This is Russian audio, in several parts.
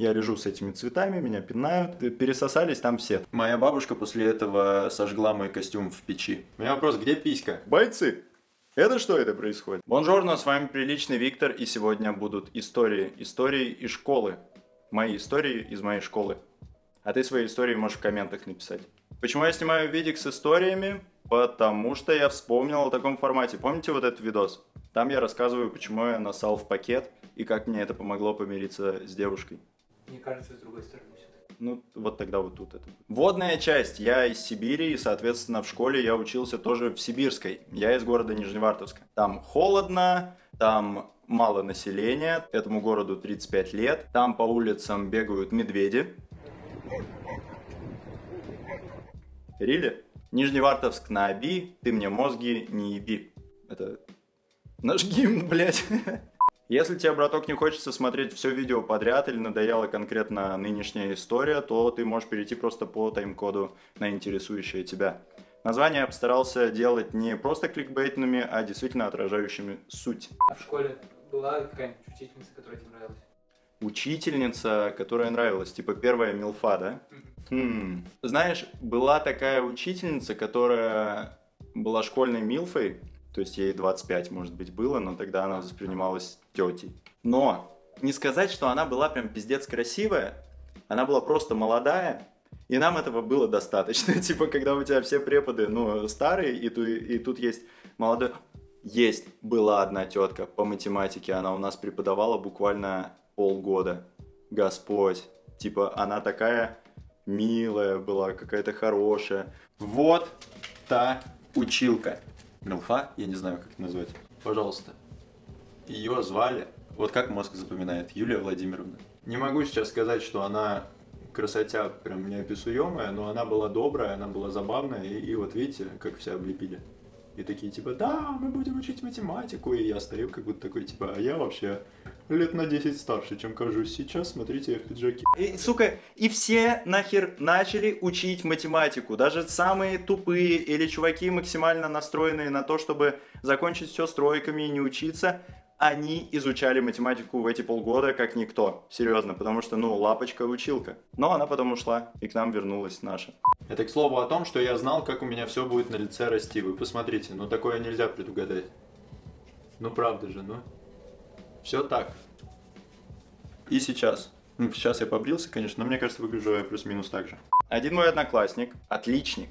Я лежу с этими цветами, меня пинают, пересосались там все. Моя бабушка после этого сожгла мой костюм в печи. У меня вопрос, где писька? Бойцы! Это что это происходит? Бонжорно, с вами Приличный Виктор, и сегодня будут истории из школы. Мои истории из моей школы. А ты свои истории можешь в комментах написать. Почему я снимаю видик с историями? Потому что я вспомнил о таком формате. Помните вот этот видос? Там я рассказываю, почему я нассал в пакет и как мне это помогло помириться с девушкой. Мне кажется, с другой стороны все-таки. Ну, вот тогда вот тут это. Вводная часть. Я из Сибири, и, соответственно, в школе я учился тоже в Сибирской. Я из города Нижневартовска. Там холодно, там мало населения, этому городу 35 лет. Там по улицам бегают медведи. Рили? Нижневартовск на Оби, ты мне мозги не еби. Это наш гимн, блядь. Если тебе, браток, не хочется смотреть все видео подряд или надоела конкретно нынешняя история, то ты можешь перейти просто по тайм-коду на интересующее тебя. Название я постарался делать не просто кликбейтными, а действительно отражающими суть. А в школе была какая-нибудь учительница, которая тебе нравилась? Учительница, которая нравилась, типа первая милфа, да? Знаешь, была такая учительница, которая была школьной милфой, то есть ей 25, может быть, было, но тогда она воспринималась тетей. Но не сказать, что она была прям пиздец красивая, она была просто молодая, и нам этого было достаточно. Типа, когда у тебя все преподы, ну, старые, и тут есть молодой... Была одна тетка по математике, она у нас преподавала буквально полгода. Господь, типа, она такая милая была, какая-то хорошая. Вот та училка. Милфа, я не знаю, как это назвать. Пожалуйста. Ее звали, вот как мозг запоминает, Юлия Владимировна. Не могу сейчас сказать, что она красотя прям неописуемая, но она была добрая, она была забавная, и вот видите, как все облепили. И такие типа, да, мы будем учить математику, и я стою как будто такой типа, а я вообще лет на 10 старше, чем кажусь сейчас, смотрите, я в пиджаке. И, сука, и все нахер начали учить математику, даже самые тупые или чуваки максимально настроенные на то, чтобы закончить все с тройками и не учиться, они изучали математику в эти полгода как никто. Серьезно, потому что, ну, лапочка-училка. Но она потом ушла, и к нам вернулась наша. Это к слову о том, что я знал, как у меня все будет на лице расти. Вы посмотрите, ну такое нельзя предугадать. Ну правда же, ну. Все так. И сейчас. Ну, сейчас я побрился, конечно, но мне кажется, выгляжу я плюс-минус так же. Один мой одноклассник, отличник,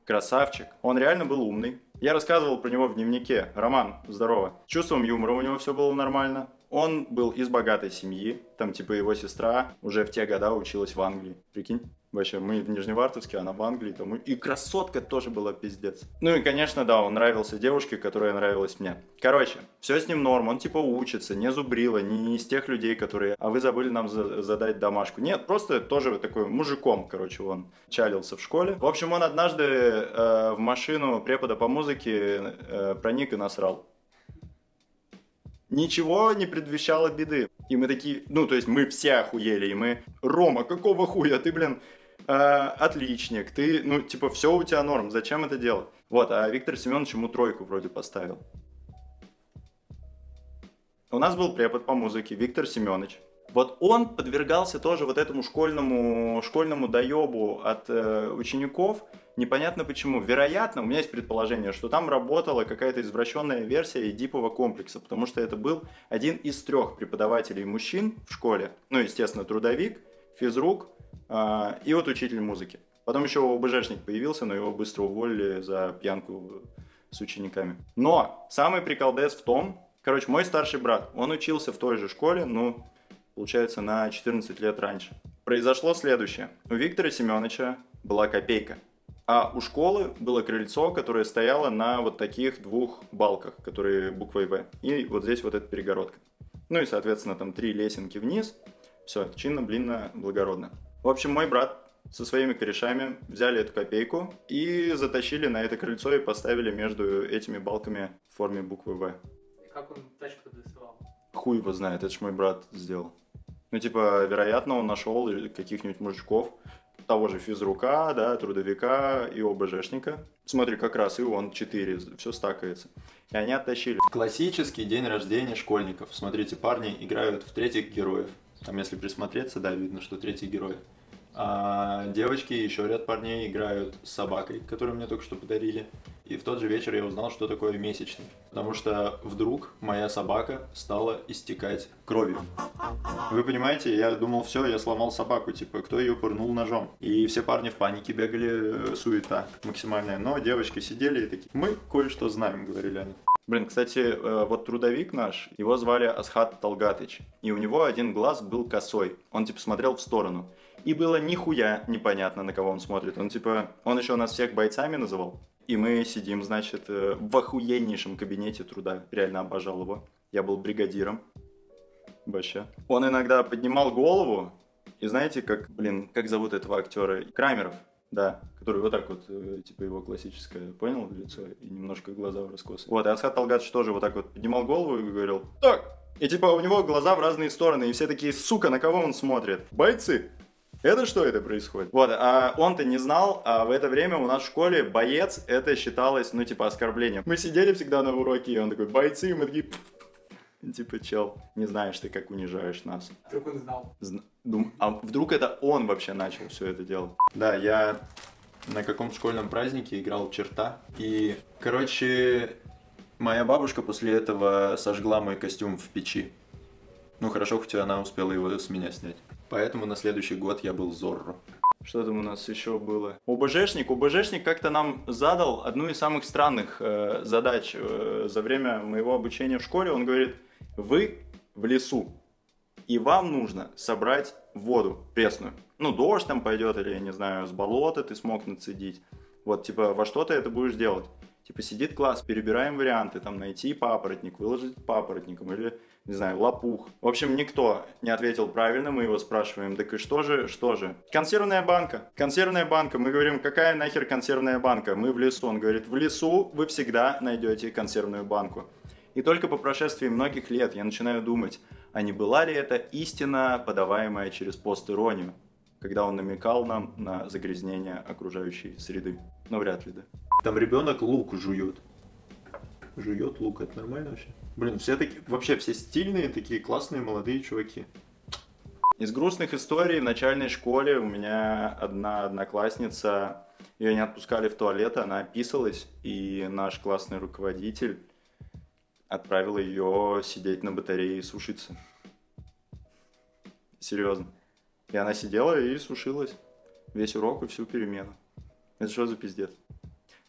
красавчик, он реально был умный. Я рассказывал про него в дневнике. Роман, здорово. С чувством юмора у него все было нормально. Он был из богатой семьи. Там типа его сестра уже в те года училась в Англии. Прикинь? Вообще, мы в Нижневартовске, она в Англии. Там... И красотка тоже была пиздец. Ну и, конечно, да, он нравился девушке, которая нравилась мне. Короче, все с ним норм. Он типа учится, не зубрила, не из тех людей, которые... А вы забыли нам задать домашку. Нет, просто тоже такой мужиком, короче, он чалился в школе. В общем, он однажды в машину препода по музыке проник и насрал. Ничего не предвещало беды. И мы такие, ну, то есть мы все охуели, и мы, Рома, какого хуя, ты, блин, отличник, ты, ну, типа, все у тебя норм, зачем это делать? Вот, а Виктор Семенович ему тройку вроде поставил. У нас был препод по музыке, Виктор Семенович. Вот он подвергался тоже вот этому школьному доебу от учеников. Непонятно почему. Вероятно, у меня есть предположение, что там работала какая-то извращенная версия эдипового комплекса, потому что это был один из 3 преподавателей мужчин в школе. Ну, естественно, трудовик, физрук и вот учитель музыки. Потом еще ОБЖшник появился, но его быстро уволили за пьянку с учениками. Но самый приколдес в том, короче, мой старший брат, он учился в той же школе, ну, получается, на 14 лет раньше. Произошло следующее. У Виктора Семеновича была копейка. А у школы было крыльцо, которое стояло на вот таких 2 балках, которые буквой В. И вот здесь вот эта перегородка. Ну и, соответственно, там 3 лесенки вниз. Все, чинно, блинно, благородно. В общем, мой брат со своими корешами взяли эту копейку и затащили на это крыльцо и поставили между этими балками в форме буквы В. И как он тачку-то доставал? Хуй его знает, это ж мой брат сделал. Ну, типа, вероятно, он нашел каких-нибудь мужиков, того же физрука, да, трудовика и ОБЖшника. Смотри, как раз и он 4, все стакается. И они оттащили. Классический день рождения школьников. Смотрите, парни играют в 3-х героев. Там, если присмотреться, да, видно, что третий герой. А девочки и еще ряд парней играют с собакой, которую мне только что подарили. И в тот же вечер я узнал, что такое месячный. Потому что вдруг моя собака стала истекать кровью. Вы понимаете, я думал, все, я сломал собаку, типа, кто ее пырнул ножом. И все парни в панике бегали, суета максимальная. Но девочки сидели и такие, мы кое-что знаем, говорили они. Блин, кстати, вот трудовик наш, его звали Асхат Талгатыч. И у него один глаз был косой. Он типа смотрел в сторону. И было нихуя непонятно, на кого он смотрит. Он еще нас всех бойцами называл. И мы сидим, значит, в охуеннейшем кабинете труда. Реально обожал его. Я был бригадиром. Вообще. Он иногда поднимал голову. И знаете, как зовут этого актера? Крамеров. Да, который вот так вот, типа его классическое, понял, лицо, и немножко глаза раскосы. Вот, и Асхат Талгатыч тоже вот так вот поднимал голову и говорил, так, и типа у него глаза в разные стороны, и все такие, сука, на кого он смотрит? Бойцы! Это что это происходит? Вот, а он-то не знал, а в это время у нас в школе боец, это считалось, ну, типа, оскорблением. Мы сидели всегда на уроке, и он такой, бойцы, и мы такие... Типа, чел, не знаешь ты, как унижаешь нас. Вдруг он знал. А вдруг это он вообще начал все это дело? Да, я на каком-то школьном празднике играл в черта. И, короче, моя бабушка после этого сожгла мой костюм в печи. Ну, хорошо, хоть она успела его с меня снять. Поэтому на следующий год я был Зорро. Что там у нас еще было? ОБЖшник как-то нам задал одну из самых странных задач за время моего обучения в школе. Он говорит, вы в лесу, и вам нужно собрать воду пресную. Ну, дождь там пойдет, или, я не знаю, с болота ты смог нацедить. Вот, типа, во что ты это будешь делать? Типа, сидит класс, перебираем варианты, там, найти папоротник, выложить папоротником, или, не знаю, лопух. В общем, никто не ответил правильно, мы его спрашиваем, так и что же? Консервная банка. Мы говорим, какая нахер консервная банка? Мы в лесу. Он говорит, в лесу вы всегда найдете консервную банку. И только по прошествии многих лет я начинаю думать, а не была ли это истина, подаваемая через пост-иронию, когда он намекал нам на загрязнение окружающей среды. Но вряд ли, да. Там ребенок лук жует. Жует лук, это нормально вообще? Блин, вообще все стильные, такие классные молодые чуваки. Из грустных историй в начальной школе у меня одна одноклассница, ее не отпускали в туалет, она писалась, и наш классный руководитель отправил ее сидеть на батарее и сушиться. Серьезно. И она сидела и сушилась весь урок и всю перемену. Это что за пиздец?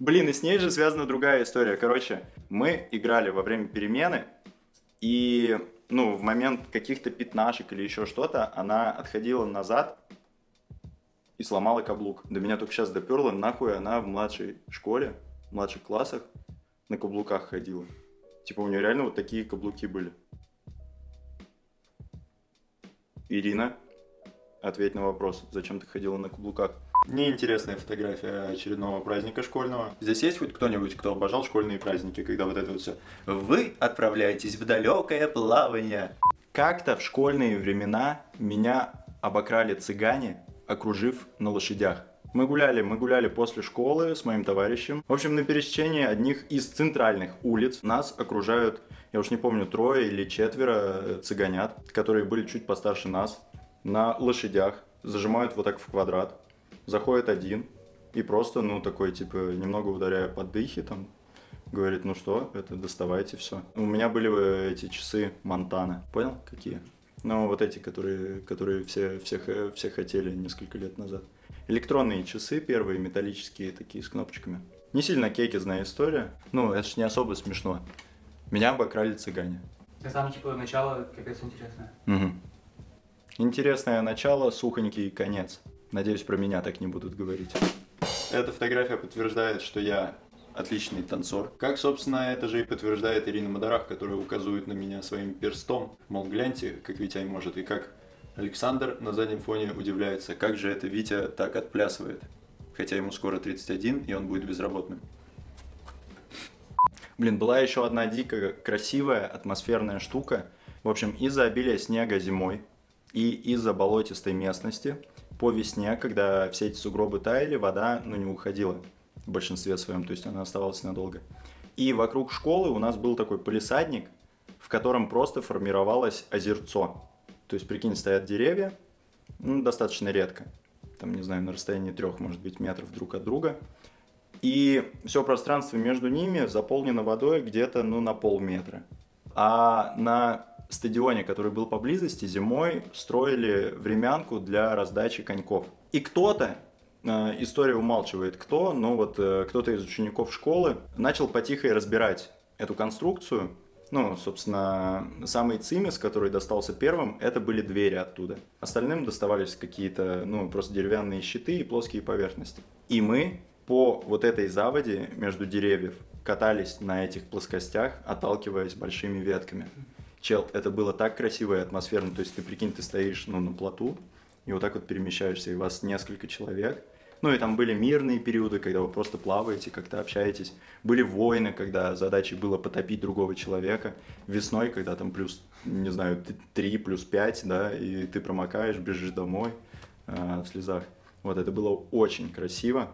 Блин, и с ней же связана другая история. Короче, мы играли во время перемены, и, ну, в момент каких-то пятнашек или еще что-то, она отходила назад и сломала каблук. До меня только сейчас доперло, нахуй она в младшей школе, в младших классах на каблуках ходила. Типа у нее реально вот такие каблуки были. Ирина, ответь на вопрос, зачем ты ходила на каблуках? Неинтересная фотография очередного праздника школьного. Здесь есть хоть кто-нибудь, кто обожал школьные праздники, когда вот это вот все? Вы отправляетесь в далекое плавание. Как-то в школьные времена меня обокрали цыгане, окружив на лошадях. Мы гуляли после школы с моим товарищем. В общем, на пересечении одних из центральных улиц нас окружают, я уж не помню, 3 или 4 цыганят, которые были чуть постарше нас, на лошадях, зажимают вот так в квадрат. Заходит один и просто, ну, такой, типа, немного ударяя по дыхе, там, говорит, ну что, это доставайте все. У меня были эти часы Монтана, понял, какие? Ну, вот эти, которые все хотели несколько лет назад. Электронные часы первые, металлические, такие, с кнопочками. Не сильно кекизная история, ну, это ж не особо смешно. Меня обокрали цыгане. Это самое, типа, начало, капец, интересное. Угу. Интересное начало, сухонький конец. Надеюсь, про меня так не будут говорить. Эта фотография подтверждает, что я отличный танцор. Как, собственно, это же и подтверждает Ирина Мадарах, которая указывает на меня своим перстом. Мол, гляньте, как Витя может. И как Александр на заднем фоне удивляется, как же это Витя так отплясывает. Хотя ему скоро 31, и он будет безработным. Блин, была еще одна дико красивая атмосферная штука. В общем, из-за обилия снега зимой и из-за болотистой местности по весне, когда все эти сугробы таяли, вода, ну, не уходила в большинстве своем, то есть она оставалась надолго. И вокруг школы у нас был такой палисадник, в котором просто формировалось озерцо. То есть, прикинь, стоят деревья, ну, достаточно редко, там, не знаю, на расстоянии 3, может быть, метров друг от друга. И все пространство между ними заполнено водой где-то, ну, на полметра. А на стадионе, который был поблизости, зимой строили времянку для раздачи коньков. И кто-то, история умалчивает кто, но вот кто-то из учеников школы начал потихо разбирать эту конструкцию. Ну, собственно, самый цимис, который достался первым, это были двери оттуда. Остальным доставались какие-то, ну, просто деревянные щиты и плоские поверхности. И мы по вот этой заводе между деревьев катались на этих плоскостях, отталкиваясь большими ветками. Чел, это было так красиво и атмосферно. То есть ты, прикинь, ты стоишь, ну, на плоту, и вот так вот перемещаешься, и вас несколько человек. Ну и там были мирные периоды, когда вы просто плаваете, как-то общаетесь. Были войны, когда задачей было потопить другого человека. Весной, когда там плюс, не знаю, 3, плюс 5, да, и ты промокаешь, бежишь домой в слезах. Вот, это было очень красиво.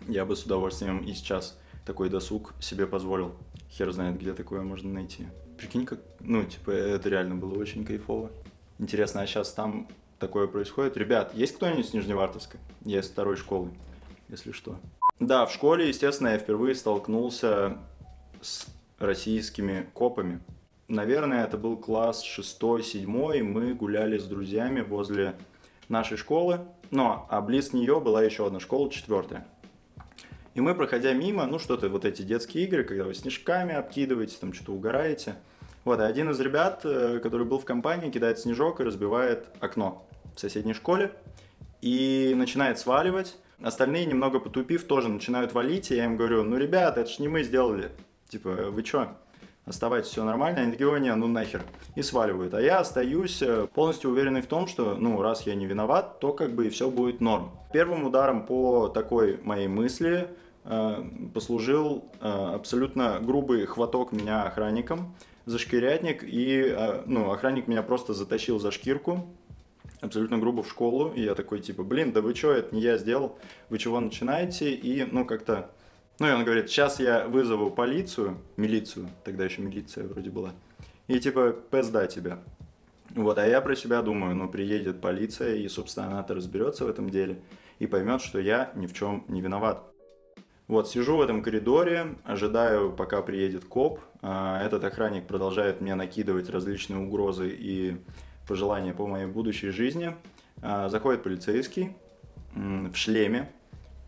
Я бы с удовольствием и сейчас такой досуг себе позволил. Хер знает, где такое можно найти. Прикинь, как, ну, типа, это реально было очень кайфово. Интересно, а сейчас там такое происходит? Ребят, есть кто-нибудь с Нижневартовска? Я из 2-й школы, если что. Да, в школе, естественно, я впервые столкнулся с российскими копами. Наверное, это был класс 6-7, мы гуляли с друзьями возле нашей школы. А близ нее была еще одна школа, 4-я. И мы, проходя мимо, ну что-то, вот эти детские игры, когда вы снежками обкидываете, там что-то угораете. Вот, и один из ребят, который был в компании, кидает снежок и разбивает окно в соседней школе. И начинает сваливать. Остальные, немного потупив, тоже начинают валить. И я им говорю, ну, ребята, это ж не мы сделали. Типа, вы чё? Оставайтесь, все нормально. Они такие, не, ну нахер. И сваливают. А я остаюсь полностью уверенный в том, что, ну, раз я не виноват, то как бы и все будет норм. Первым ударом по такой моей мысли послужил абсолютно грубый хваток меня охранником за шкирятник, и охранник меня просто затащил за шкирку абсолютно грубо в школу, и я такой типа, блин, да вы чё, это не я сделал, вы чего начинаете, и и он говорит, сейчас я вызову полицию, милицию, тогда еще милиция вроде была, и типа, пизда тебя. Вот, а я про себя думаю, ну, приедет полиция, и, собственно, она-то разберется в этом деле, и поймет, что я ни в чем не виноват. Вот, сижу в этом коридоре, ожидаю, пока приедет коп. Этот охранник продолжает мне накидывать различные угрозы и пожелания по моей будущей жизни. Заходит полицейский в шлеме,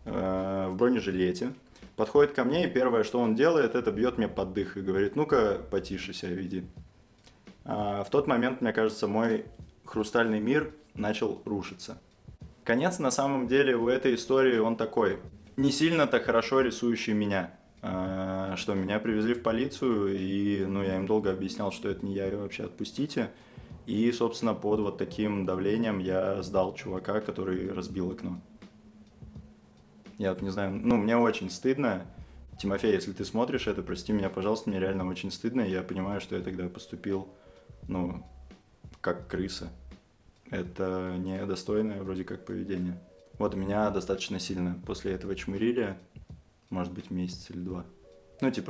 в бронежилете, подходит ко мне, и первое, что он делает, это бьет мне под дых и говорит, ну-ка, потише себя веди. В тот момент, мне кажется, мой хрустальный мир начал рушиться. Конец, на самом деле, у этой истории, он такой, не сильно-то хорошо рисующий меня, что меня привезли в полицию, и, я им долго объяснял, что это не я, и вообще отпустите. И, собственно, под вот таким давлением я сдал чувака, который разбил окно. Я вот не знаю, мне очень стыдно. Тимофей, если ты смотришь это, прости меня, пожалуйста, мне реально очень стыдно. Я понимаю, что я тогда поступил, как крыса. Это недостойное вроде как поведение. Вот меня достаточно сильно после этого чмырили, может быть, месяц или 2.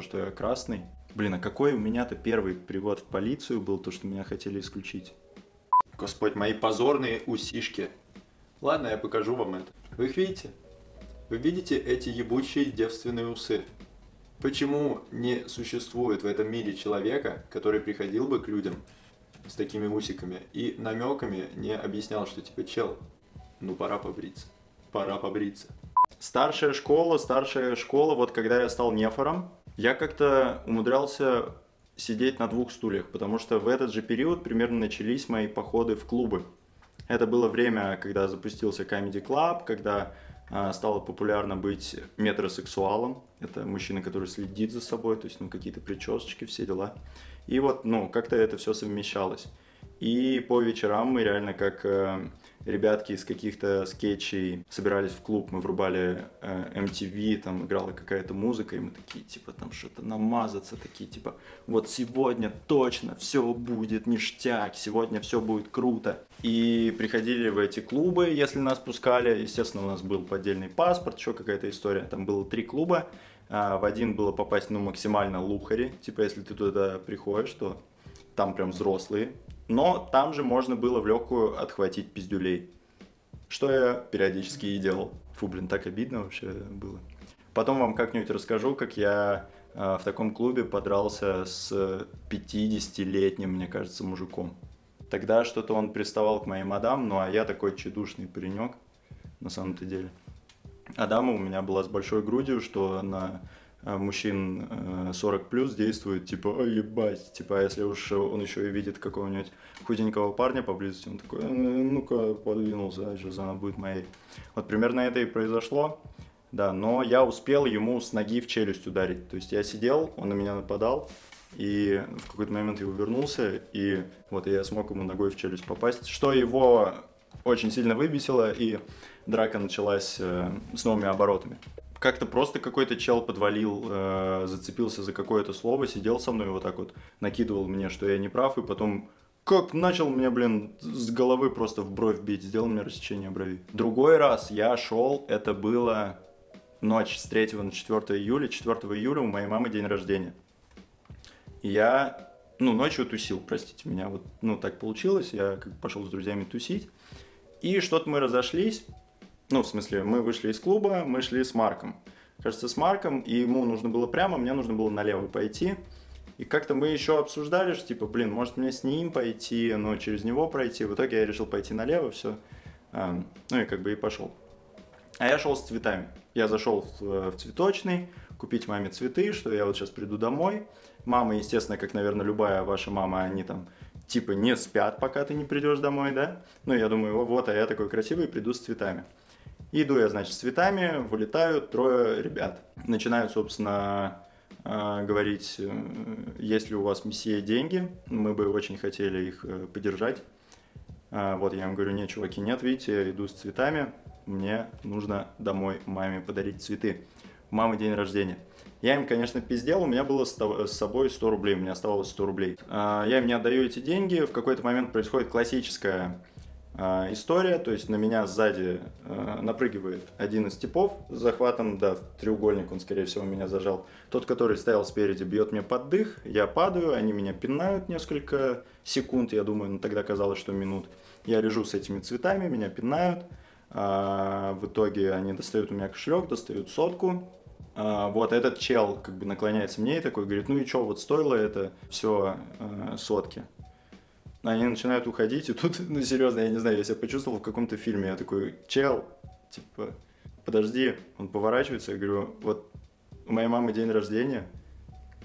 Что я красный. Блин, а какой у меня-то первый привод в полицию был, то, что меня хотели исключить? Господь, мои позорные усишки. Ладно, я покажу вам это. Вы их видите? Вы видите эти ебучие девственные усы? Почему не существует в этом мире человека, который приходил бы к людям с такими усиками и намеками не объяснял, что типа, чел, пора побриться. Пора побриться. Старшая школа, вот когда я стал нефором, я как-то умудрялся сидеть на 2 стульях, потому что в этот же период примерно начались мои походы в клубы. Это было время, когда запустился Comedy Club, когда стало популярно быть метросексуалом. Это мужчина, который следит за собой, то есть какие-то причесочки, все дела. И вот, как-то это все совмещалось. И по вечерам мы реально как ребятки из каких-то скетчей собирались в клуб, мы врубали MTV, там играла какая-то музыка, и мы такие, там что-то намазаться, такие, вот сегодня точно все будет ништяк, сегодня все будет круто. И приходили в эти клубы, если нас пускали, естественно, у нас был поддельный паспорт, еще какая-то история, там было 3 клуба, в один было попасть, максимально лухари, если ты туда приходишь, то там прям взрослые, но там же можно было в легкую отхватить пиздюлей. Что я периодически и делал. Фу, блин, так обидно вообще было. Потом вам как-нибудь расскажу, как я в таком клубе подрался с 50-летним, мне кажется, мужиком. Тогда что-то он приставал к моей мадам, ну а я такой тщедушный паренек, на самом-то деле. А дама у меня была с большой грудью, что на мужчин 40+ действует, типа, ой, ебать, типа, а если уж он еще и видит какого-нибудь худенького парня поблизости, он такой, ну-ка, подвинулся, сейчас она будет моей. Вот примерно это и произошло, да, но я успел ему с ноги в челюсть ударить, то есть я сидел, он на меня нападал, и в какой-то момент я увернулся, и вот я смог ему ногой в челюсть попасть, что его очень сильно выбесило, и драка началась с новыми оборотами. Как-то просто какой-то чел подвалил, зацепился за какое-то слово, сидел со мной вот так вот, накидывал мне, что я не прав, и потом как начал мне, блин, с головы просто в бровь бить, сделал мне рассечение брови. Другой раз я шел, это было ночь с 3 на 4 июля, 4 июля у моей мамы день рождения. И я, ночью тусил, простите меня, вот, так получилось, я как пошел с друзьями тусить, и что-то мы разошлись. В смысле, мы вышли из клуба, мы шли с Марком. Кажется, с Марком, и ему нужно было прямо, мне нужно было налево пойти. И как-то мы еще обсуждали, что типа, блин, может мне с ним пойти, но через него пройти. В итоге я решил пойти налево, все. И как бы и пошел. А я шел с цветами. Я зашел в цветочный, купить маме цветы, что я вот сейчас приду домой. Мама, естественно, как, наверное, любая ваша мама, они там типа не спят, пока ты не придешь домой, да? Я думаю, вот, а я такой красивый, приду с цветами. Иду я, значит, с цветами, вылетают 3 ребят. Начинают, собственно, говорить, есть ли у вас, месье, деньги. Мы бы очень хотели их поддержать. Вот я им говорю, нет, чуваки, нет, видите, я иду с цветами. Мне нужно домой маме подарить цветы. У мамы день рождения. Я им, конечно, пиздел, у меня было с собой 100 рублей, у меня оставалось 100 рублей. Я им не отдаю эти деньги, в какой-то момент происходит классическая история, то есть на меня сзади напрыгивает один из типов с захватом, да, в треугольник он, скорее всего, меня зажал. Тот, который стоял спереди, бьет мне под дых, я падаю, они меня пинают несколько секунд, я думаю, тогда казалось, что минут. Я лежу с этими цветами, меня пинают, в итоге они достают у меня кошелек, достают 100. Вот этот чел как бы наклоняется мне и такой говорит, ну и что, вот стоило это все 100. Они начинают уходить, и тут, серьезно, я не знаю, я себя почувствовал в каком-то фильме, я такой, чел, типа, подожди, он поворачивается, я говорю, вот у моей мамы день рождения,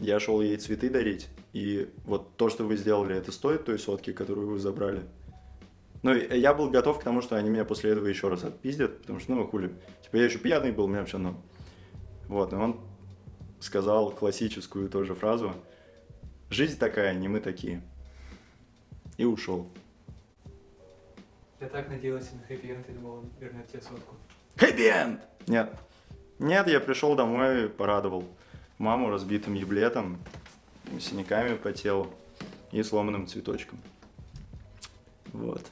я шел ей цветы дарить, и вот то, что вы сделали, это стоит той 100, которую вы забрали? Я был готов к тому, что они меня после этого еще раз отпиздят, потому что, хули, типа, я еще пьяный был, мне вообще, Вот, и он сказал классическую тоже фразу, жизнь такая, не мы такие. И ушел. Я так надеялся на хэппи-энд, я думал, он вернет тебе 100. Хэппи-энд! Нет. Нет, я пришел домой, порадовал маму разбитым еблетом, синяками по телу и сломанным цветочком. Вот.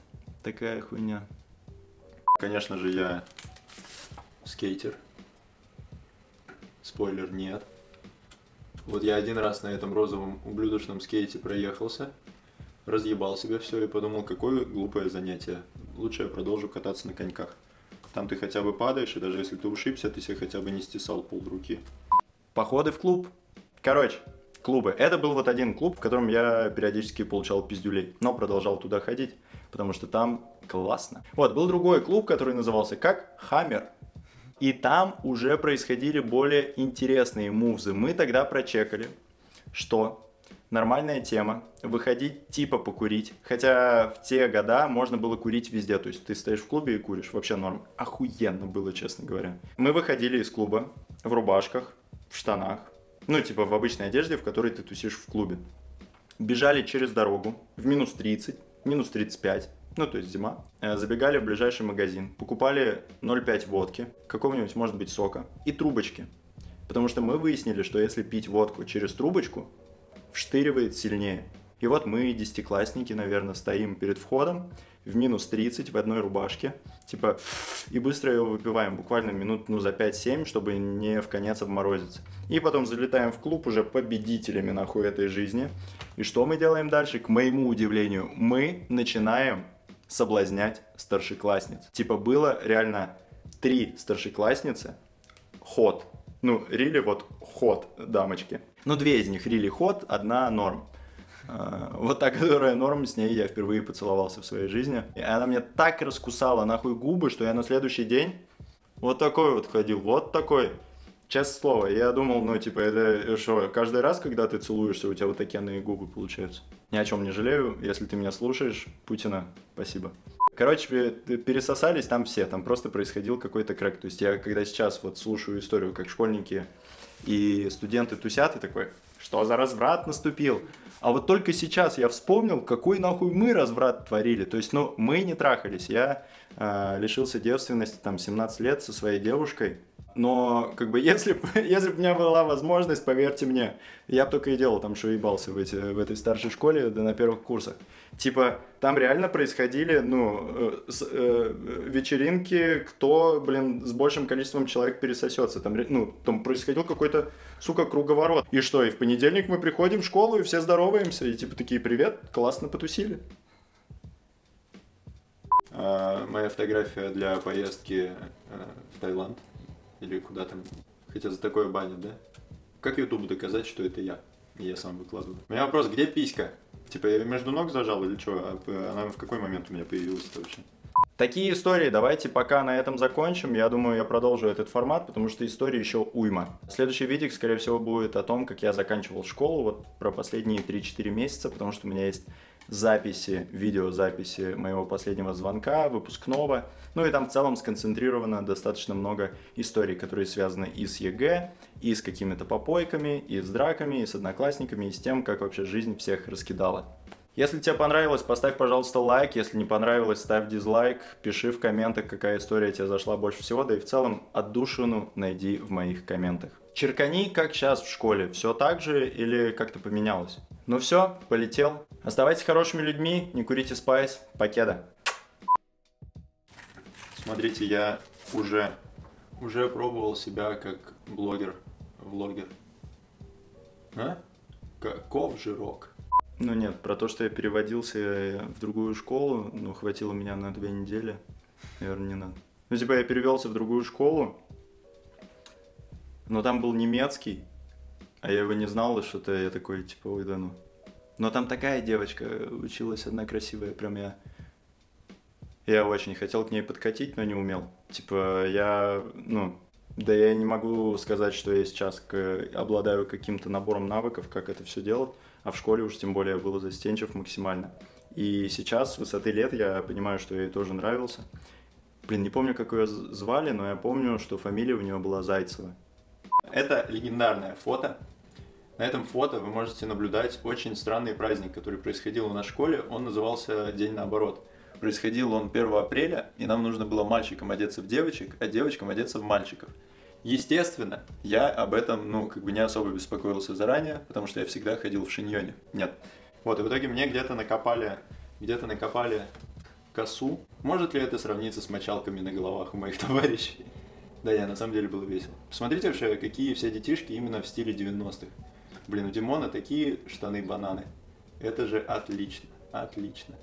Такая хуйня. Конечно же, я скейтер. Спойлер, нет. Вот я один раз на этом розовом ублюдочном скейте проехался, разъебал себе все и подумал, какое глупое занятие. Лучше я продолжу кататься на коньках. Там ты хотя бы падаешь, и даже если ты ушибся, ты себе хотя бы не стесал полруки. Походы в клуб. Короче, клубы. Это был вот один клуб, в котором я периодически получал пиздюлей, но продолжал туда ходить, потому что там классно. Вот, был другой клуб, который назывался как Хаммер. И там уже происходили более интересные мувзы. Мы тогда прочекали, что нормальная тема выходить типа покурить. Хотя в те года можно было курить везде. То есть ты стоишь в клубе и куришь. Вообще норм. Охуенно было, честно говоря. Мы выходили из клуба в рубашках, в штанах. Типа в обычной одежде, в которой ты тусишь в клубе. Бежали через дорогу в минус 30, минус 35. То есть зима. Забегали в ближайший магазин. Покупали 0,5 водки. Какого-нибудь, может быть, сока. И трубочки. Потому что мы выяснили, что если пить водку через трубочку, вштыривает сильнее. И вот мы, десятиклассники, наверное, стоим перед входом, в минус 30 в одной рубашке, типа, и быстро ее выпиваем, буквально минут, за 5-7, чтобы не в конец обморозиться. И потом залетаем в клуб уже победителями, нахуй, этой жизни. И что мы делаем дальше? К моему удивлению, мы начинаем соблазнять старшеклассниц. Типа, было реально 3 старшеклассницы, ход. Рили вот ход, дамочки. 2 из них рили ход, 1 норм. Вот та, которая норм, с ней я впервые поцеловался в своей жизни. И она мне так раскусала нахуй губы, что я на следующий день вот такой вот ходил, вот такой. Честное слово, я думал, это что, каждый раз, когда ты целуешься, у тебя вот такие губы получаются. Ни о чем не жалею, если ты меня слушаешь, Путина, спасибо. Короче, пересосались там все, там просто происходил какой-то крэк. То есть я, когда сейчас вот слушаю историю, как школьники и студенты тусят, и такой, что за разврат наступил? А вот только сейчас я вспомнил, какой нахуй мы разврат творили. То есть, мы не трахались. Я лишился девственности, 17 лет со своей девушкой. Но, если бы у меня была возможность, поверьте мне, я бы только и делал там, что ебался в этой старшей школе, да на первых курсах. Типа, там реально происходили, вечеринки, кто, с большим количеством человек пересосется. Там происходил какой-то, сука, круговорот. И что, и в понедельник мы приходим в школу, и все здороваемся, и типа такие, привет, классно потусили. Моя фотография для поездки в Таиланд. Или куда там. Хотя за такое банят, да? Как Ютубу доказать, что это я? И я сам выкладываю. У меня вопрос, где писька? Типа я между ног зажал или что? Она в какой момент у меня появилась-то вообще? Такие истории, давайте пока на этом закончим. Я думаю, я продолжу этот формат, потому что истории еще уйма. Следующий видео, скорее всего, будет о том, как я заканчивал школу, вот про последние 3-4 месяца, потому что у меня есть записи, видеозаписи моего последнего звонка, выпускного. И там в целом сконцентрировано достаточно много историй, которые связаны и с ЕГЭ, и с какими-то попойками, и с драками, и с одноклассниками, и с тем, как вообще жизнь всех раскидала. Если тебе понравилось, поставь, пожалуйста, лайк. Если не понравилось, ставь дизлайк. Пиши в комментах, какая история тебе зашла больше всего. Да и в целом отдушину найди в моих комментах. Черкани, как сейчас в школе. Все так же или как-то поменялось? Все, полетел. Оставайтесь хорошими людьми, не курите спайс. Покеда. Смотрите, я уже пробовал себя как влогер. Каков жирок? Нет, про то, что я переводился в другую школу, хватило меня на 2 недели. Наверное, не надо. Я перевелся в другую школу, но там был немецкий, а я его не знал, и что-то я такой, типа, ой, да ну. Но там такая девочка училась, одна красивая, прям я очень хотел к ней подкатить, но не умел. Типа, я не могу сказать, что я сейчас обладаю каким-то набором навыков, как это все делать, а в школе уж тем более был застенчив максимально. И сейчас, с высоты лет, я понимаю, что я ей тоже нравился. Не помню, как ее звали, но я помню, что фамилия у нее была Зайцева. Это легендарное фото. На этом фото вы можете наблюдать очень странный праздник, который происходил у нас в школе. Он назывался День наоборот. Происходил он 1 апреля, и нам нужно было мальчикам одеться в девочек, а девочкам одеться в мальчиков. Естественно, я об этом, не особо беспокоился заранее, потому что я всегда ходил в шиньоне. Нет. И в итоге мне где-то накопали косу. Может ли это сравниться с мочалками на головах у моих товарищей? Да, на самом деле было весело. Посмотрите вообще, какие все детишки именно в стиле 90-х. У Димона такие штаны-бананы. Это же отлично, отлично.